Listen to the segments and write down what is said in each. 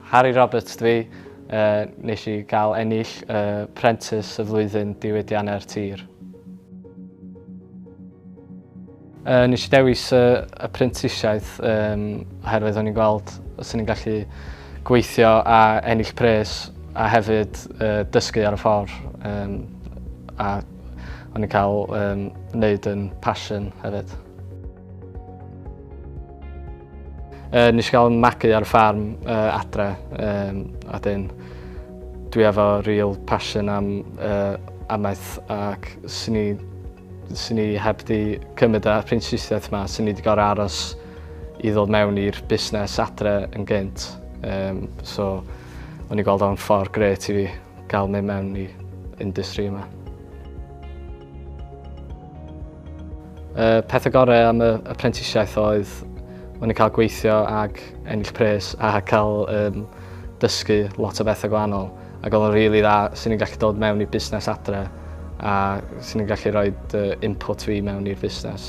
Hari Roberts dwi, nes I gael ennill Prentis y flwyddyn Diwydiannau'r tir. Nes I dewis y brentisiaeth oherwydd o'n i'n gweld os o'n i'n gallu gweithio a ennill pres a hefyd dysgu ar y ffordd. A o'n i'n cael wneud yn passion hefyd. Nes I gael magu ar y fferm adre, a dyn dwi efo real passion am amaeth ac sy'n ni heb di cymryd y prentisiaeth yma, sy'n ni wedi gorau aros I ddod mewn i'r busnes adre yn gynt. So o'n i'n gweld o'n ffordd gret I fi gael mynd mewn I industry yma. Pethau gorau am y prentisiaeth oedd o'n i'n cael gweithio ag ennill pres a cael dysgu lot o bethau gwahanol. Ac oedd o'n rili dda sy'n ni'n gallu dod mewn I busnes adre a sy'n ni'n gallu rhoi input fi mewn i'r busnes.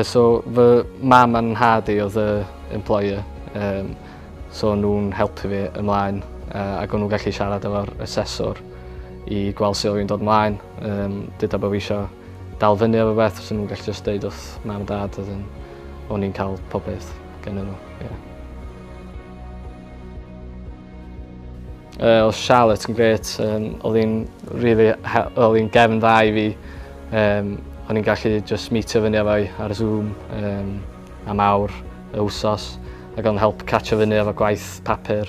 So fy mam a'n nhad I oedd y employer, so nhw'n helpu fi ymlaen ac o'n nhw'n gallu siarad efo'r assessor I gweld sut fi'n dod ymlaen. Dyda bod fi eisiau dal fyny efo beth, so nhw'n gallu just deud wrth mam a dad o'n i'n cael pob beth gennyn nhw. Oedd Charlotte yn gret, oedd hi'n gefn dda I fi. O'n i'n gallu just meetio fyny efo hi ar Zoom am awr y wsos ac o'n help catcho fyny efo gwaith papur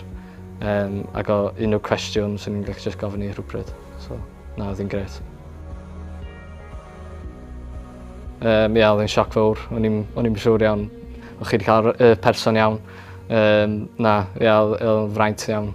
ac o unrhyw cwestiwn so ni'n gallu just gofyn I rhywbryd. So, na, oedd hi'n gret. Oedd hi'n sioc fawr, o'n i'n siŵr iawn o chi wedi cael person iawn. Na, oedd hi'n fraint iawn.